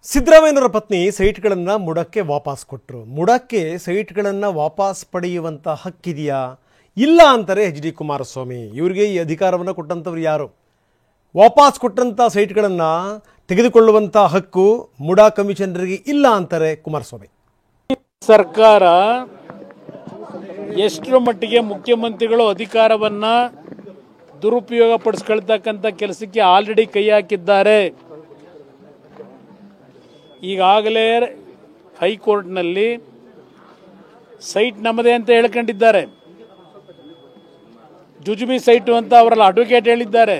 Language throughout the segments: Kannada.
ಸಿದ್ದರಾಮಯ್ಯನವರ ಪತ್ನಿ ಸೈಟ್ಗಳನ್ನು ಮುಡಕ್ಕೆ ವಾಪಸ್ ಕೊಟ್ಟರು. ಮುಡಕ್ಕೆ ಸೈಟ್ಗಳನ್ನು ವಾಪಸ್ ಪಡೆಯುವಂಥ ಹಕ್ಕಿದೆಯಾ ಇಲ್ಲ ಅಂತಾರೆ ಎಚ್ ಡಿ ಕುಮಾರಸ್ವಾಮಿ. ಇವರಿಗೆ ಈ ಅಧಿಕಾರವನ್ನು ಕೊಟ್ಟಂಥವ್ರು ಯಾರು? ವಾಪಸ್ ಕೊಟ್ಟಂಥ ಸೈಟ್ಗಳನ್ನು ತೆಗೆದುಕೊಳ್ಳುವಂಥ ಹಕ್ಕು ಮುಡಾ ಕಮಿಷನರಿಗೆ ಇಲ್ಲ ಅಂತಾರೆ ಕುಮಾರಸ್ವಾಮಿ. ಸರ್ಕಾರ ಎಷ್ಟರ ಮಟ್ಟಿಗೆ ಮುಖ್ಯಮಂತ್ರಿಗಳು ಅಧಿಕಾರವನ್ನು ದುರುಪಯೋಗ ಪಡಿಸ್ಕೊಳ್ತಕ್ಕಂಥ ಕೆಲಸಕ್ಕೆ ಆಲ್ರೆಡಿ ಕೈ ಹಾಕಿದ್ದಾರೆ. ಈಗಾಗಲೇ ಹೈಕೋರ್ಟ್ನಲ್ಲಿ ಸೈಟ್ ನಮ್ಮದೇ ಅಂತ ಹೇಳ್ಕೊಂಡಿದ್ದಾರೆ. ಜುಜುಬಿ ಸೈಟು ಅಂತ ಅವರಲ್ಲ ಅಡ್ವೊಕೇಟ್ ಹೇಳಿದ್ದಾರೆ.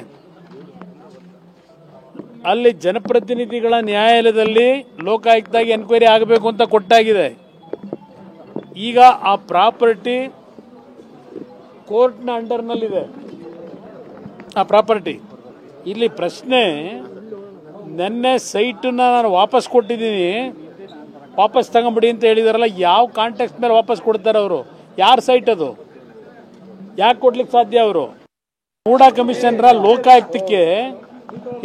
ಅಲ್ಲಿ ಜನಪ್ರತಿನಿಧಿಗಳ ನ್ಯಾಯಾಲಯದಲ್ಲಿ ಲೋಕಾಯುಕ್ತಾಗಿ ಎನ್ಕ್ವೈರಿ ಆಗಬೇಕು ಅಂತ ಕೊಟ್ಟಾಗಿದೆ. ಈಗ ಆ ಪ್ರಾಪರ್ಟಿ ಕೋರ್ಟ್ನ ಅಂಡರ್ನಲ್ಲಿದೆ. ಆ ಪ್ರಾಪರ್ಟಿ ಇಲ್ಲಿ ಪ್ರಶ್ನೆ, ನೆನ್ನೆ ಸೈಟನ್ನ ನಾನು ವಾಪಸ್ ಕೊಟ್ಟಿದ್ದೀನಿ, ವಾಪಸ್ ತಗೊಂಬಿಡಿ ಅಂತ ಹೇಳಿದಾರಲ್ಲ, ಯಾವ ಕಾಂಟೆಕ್ಸ್ಟ್ ಮೇಲೆ ವಾಪಸ್ ಕೊಡ್ತಾರೆ ಅವರು? ಯಾರ ಸೈಟ್ ಅದು? ಯಾಕೆ ಕೊಡ್ಲಿಕ್ಕೆ ಸಾಧ್ಯ? ಅವರು ಮೂಡಾ ಕಮಿಷನರ ಲೋಕಾಯುಕ್ತಕ್ಕೆ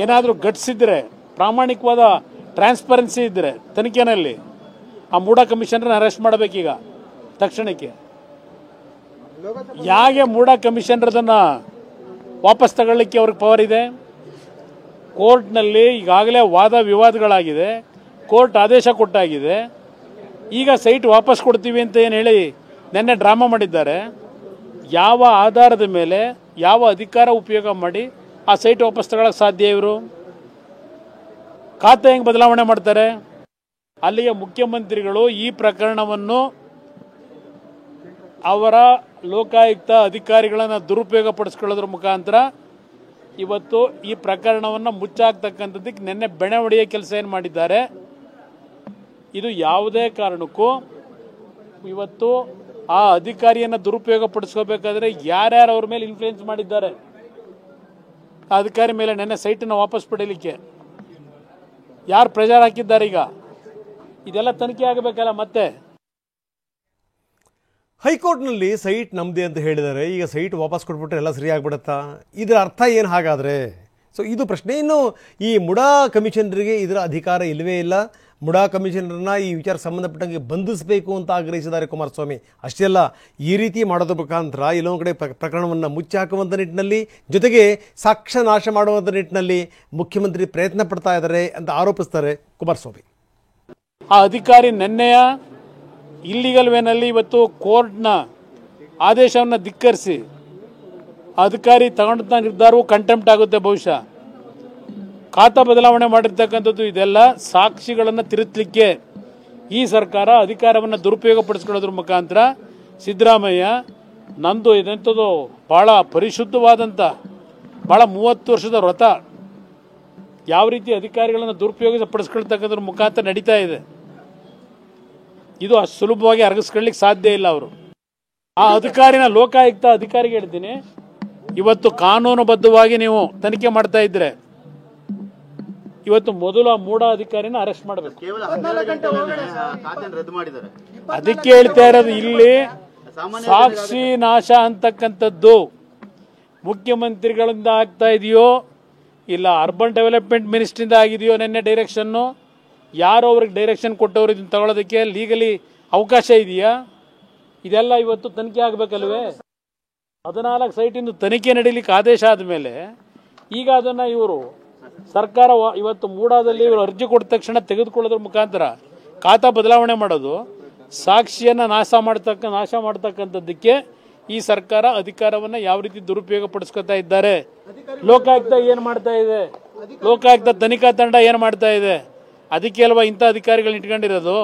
ಏನಾದರೂ ಗಟ್ಸಿದ್ರೆ, ಪ್ರಾಮಾಣಿಕವಾದ ಟ್ರಾನ್ಸ್ಪರೆನ್ಸಿ ಇದ್ದರೆ ತನಿಖೆನಲ್ಲಿ ಆ ಮೂಡಾ ಕಮಿಷನರ್ನ ಅರೆಸ್ಟ್ ಮಾಡಬೇಕೀಗ ತಕ್ಷಣಕ್ಕೆ. ಯಾಕೆ ಮೂಡಾ ಕಮಿಷನರ್ದನ್ನು ವಾಪಸ್ ತಗೊಳ್ಳಿಕ್ಕೆ ಅವ್ರಿಗೆ ಪವರ್ ಇದೆ? ಕೋರ್ಟ್ನಲ್ಲಿ ಈಗಾಗಲೇ ವಾದ ವಿವಾದಗಳಾಗಿದೆ, ಕೋರ್ಟ್ ಆದೇಶ ಕೊಟ್ಟಾಗಿದೆ. ಈಗ ಸೈಟ್ ವಾಪಸ್ ಕೊಡ್ತೀವಿ ಅಂತ ಏನು ಹೇಳಿ ನೆನ್ನೆ ಡ್ರಾಮಾ ಮಾಡಿದ್ದಾರೆ. ಯಾವ ಆಧಾರದ ಮೇಲೆ, ಯಾವ ಅಧಿಕಾರ ಉಪಯೋಗ ಮಾಡಿ ಆ ಸೈಟ್ ವಾಪಸ್ ತಗೊಳ್ಳೋಕೆ ಸಾಧ್ಯ? ಇವರು ಖಾತೆ ಹೆಂಗೆ ಬದಲಾವಣೆ ಮಾಡ್ತಾರೆ? ಅಲ್ಲಿಗೆ ಮುಖ್ಯಮಂತ್ರಿಗಳು ಈ ಪ್ರಕರಣವನ್ನು ಅವರ ಲೋಕಾಯುಕ್ತ ಅಧಿಕಾರಿಗಳನ್ನು ದುರುಪಯೋಗ ಪಡಿಸ್ಕೊಳ್ಳೋದ್ರ ಮುಖಾಂತರ ಇವತ್ತು ಈ ಪ್ರಕರಣವನ್ನು ಮುಚ್ಚಾಕ್ತಕ್ಕಂಥದ್ದಕ್ಕೆ ನಿನ್ನೆ ಬೆಣೆ ಹೊಡೆಯೋ ಕೆಲಸ ಏನು ಮಾಡಿದ್ದಾರೆ. ಇದು ಯಾವುದೇ ಕಾರಣಕ್ಕೂ ಇವತ್ತು ಆ ಅಧಿಕಾರಿಯನ್ನು ದುರುಪಯೋಗ ಪಡಿಸ್ಕೋಬೇಕಾದ್ರೆ ಯಾರ್ಯಾರು ಅವ್ರ ಮೇಲೆ ಇನ್ಫ್ಲೂಯೆನ್ಸ್ ಮಾಡಿದ್ದಾರೆ ಆ ಅಧಿಕಾರಿ ಮೇಲೆ ನೆನ್ನೆ ಸೈಟನ್ನು ವಾಪಸ್ ಪಡೀಲಿಕ್ಕೆ ಯಾರು ಪ್ರೆಷರ್ ಹಾಕಿದ್ದಾರೆ? ಈಗ ಇದೆಲ್ಲ ತನಿಖೆ ಆಗಬೇಕಲ್ಲ. ಮತ್ತೆ ಹೈಕೋರ್ಟ್ನಲ್ಲಿ ಸೈಟ್ ನಮ್ಮದೇ ಅಂತ ಹೇಳಿದ್ದಾರೆ. ಈಗ ಸೈಟ್ ವಾಪಸ್ ಕೊಟ್ಬಿಟ್ರೆ ಎಲ್ಲ ಸರಿ ಆಗ್ಬಿಡುತ್ತಾ? ಇದರ ಅರ್ಥ ಏನು ಹಾಗಾದರೆ? ಸೊ ಇದು ಪ್ರಶ್ನೆ. ಇನ್ನು ಈ ಮುಡಾ ಕಮಿಷನರಿಗೆ ಇದರ ಅಧಿಕಾರ ಇಲ್ಲವೇ ಇಲ್ಲ. ಮುಡಾ ಕಮಿಷನರ್ನ ಈ ವಿಚಾರ ಸಂಬಂಧಪಟ್ಟಂಗೆ ಬಂಧಿಸಬೇಕು ಅಂತ ಆಗ್ರಹಿಸಿದ್ದಾರೆ ಕುಮಾರಸ್ವಾಮಿ. ಅಷ್ಟೇ ಅಲ್ಲ, ಈ ರೀತಿ ಮಾಡೋದ್ರ ಮುಖಾಂತರ ಎಲ್ಲೊಂದು ಕಡೆ ಪ್ರಕರಣವನ್ನು ಮುಚ್ಚಿ ಹಾಕುವಂಥ ನಿಟ್ಟಿನಲ್ಲಿ, ಜೊತೆಗೆ ಸಾಕ್ಷ್ಯ ನಾಶ ಮಾಡುವಂಥ ನಿಟ್ಟಿನಲ್ಲಿ ಮುಖ್ಯಮಂತ್ರಿ ಪ್ರಯತ್ನ ಪಡ್ತಾ ಇದ್ದಾರೆ ಅಂತ ಆರೋಪಿಸ್ತಾರೆ ಕುಮಾರಸ್ವಾಮಿ. ಆ ಅಧಿಕಾರಿ ನೆನ್ನೆಯ ಇಲ್ಲಿಗಲ್ ವೇನಲ್ಲಿ ಇವತ್ತು ಕೋರ್ಟ್ನ ಆದೇಶವನ್ನು ಧಿಕ್ಕರಿಸಿ ಅಧಿಕಾರಿ ತಗೊಂಡ ನಿರ್ಧಾರವು ಕಂಟೆಂಪ್ಟ್ ಆಗುತ್ತೆ. ಬಹುಶಃ ಖಾತಾ ಬದಲಾವಣೆ ಮಾಡಿರ್ತಕ್ಕಂಥದ್ದು ಇದೆಲ್ಲ ಸಾಕ್ಷಿಗಳನ್ನು ತಿರುಚಲಿಕ್ಕೆ ಈ ಸರ್ಕಾರ ಅಧಿಕಾರವನ್ನು ದುರುಪಯೋಗ ಪಡಿಸ್ಕೊಳ್ಳೋದ್ರ ಮುಖಾಂತರ ಸಿದ್ದರಾಮಯ್ಯ ನಂದು ಇದೆಂಥದ್ದು ಭಾಳ ಪರಿಶುದ್ಧವಾದಂಥ, ಭಾಳ 30 ವರ್ಷದ ವ್ರತ ಯಾವ ರೀತಿ ಅಧಿಕಾರಿಗಳನ್ನು ದುರುಪಯೋಗ ಪಡಿಸ್ಕೊಳ್ತಕ್ಕಂಥದ್ರ ಮುಖಾಂತರ ನಡೀತಾ ಇದೆ. ಇದು ಅಷ್ಟು ಸುಲಭವಾಗಿ ಅರಗಿಸ್ಕೊಳ್ಳಿಕ್ಕೆ ಸಾಧ್ಯ ಇಲ್ಲ. ಅವರು ಆ ಅಧಿಕಾರಿನ ಲೋಕಾಯುಕ್ತ ಅಧಿಕಾರಿಗೆ ಹೇಳ್ತೀನಿ, ಇವತ್ತು ಕಾನೂನುಬದ್ಧವಾಗಿ ನೀವು ತನಿಖೆ ಮಾಡ್ತಾ ಇದ್ರೆ ಇವತ್ತು ಮೊದಲು ಆ ಮೂಡಾ ಅಧಿಕಾರಿನ ಅರೆಸ್ಟ್ ಮಾಡಬೇಕು. ಅದಕ್ಕೆ ಹೇಳ್ತಾ ಇರೋದು, ಇಲ್ಲಿ ಸಾಕ್ಷಿ ನಾಶ ಅಂತಕ್ಕಂಥದ್ದು ಮುಖ್ಯಮಂತ್ರಿಗಳಿಂದ ಆಗ್ತಾ ಇದೆಯೋ ಇಲ್ಲ ಅರ್ಬನ್ ಡೆವಲಪ್ಮೆಂಟ್ ಮಿನಿಸ್ಟ್ರಿಂದ ಆಗಿದೆಯೋ ನೆನ್ನೆ ಡೈರೆಕ್ಷನ್ನು? ಯಾರು ಅವ್ರಿಗೆ ಡೈರೆಕ್ಷನ್ ಕೊಟ್ಟವ್ರು ಇದನ್ನು ತಗೊಳ್ಳೋದಕ್ಕೆ ಲೀಗಲಿ ಅವಕಾಶ ಇದೆಯಾ? ಇದೆಲ್ಲ ಇವತ್ತು ತನಿಖೆ ಆಗಬೇಕಲ್ವೇ? 14 ಸೈಟಿಂದು ತನಿಖೆ ನಡೀಲಿಕ್ಕೆ ಆದೇಶ ಆದಮೇಲೆ ಈಗ ಅದನ್ನು ಇವರು ಸರ್ಕಾರ ಇವತ್ತು ಮೂಡಾದಲ್ಲಿ ಇವರು ಅರ್ಜಿ ಕೊಟ್ಟ ತಕ್ಷಣ ತೆಗೆದುಕೊಳ್ಳೋದ್ರ ಮುಖಾಂತರ ಖಾತಾ ಬದಲಾವಣೆ ಮಾಡೋದು, ಸಾಕ್ಷಿಯನ್ನು ನಾಶ ಮಾಡ್ತಕ್ಕಂಥದ್ದಕ್ಕೆ ಈ ಸರ್ಕಾರ ಅಧಿಕಾರವನ್ನು ಯಾವ ರೀತಿ ದುರುಪಯೋಗ ಪಡಿಸ್ಕೊತಾ ಇದ್ದಾರೆ. ಲೋಕಾಯುಕ್ತ ಏನು ಮಾಡ್ತಾ ಇದೆ? ಲೋಕಾಯುಕ್ತ ತನಿಖಾ ತಂಡ ಏನು ಮಾಡ್ತಾ ಇದೆ? ಅದಕ್ಕೆ ಅಲ್ವಾ ಇಂಥ ಅಧಿಕಾರಿಗಳನ್ನ ಇಟ್ಕೊಂಡಿರೋದು.